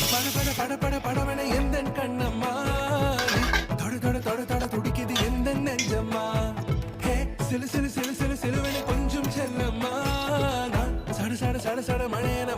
பட பட பட பட படவன எந்தன் கண்ணம்மா நீ தொட தொட தொட தொட துடிக்குது எந்த நெஞ்சம்மா ஹே சிலு சிலு சிலு சிலு சிலுவன கொஞ்சம் செல்லம்மா நான் சட சட சட சட மழையன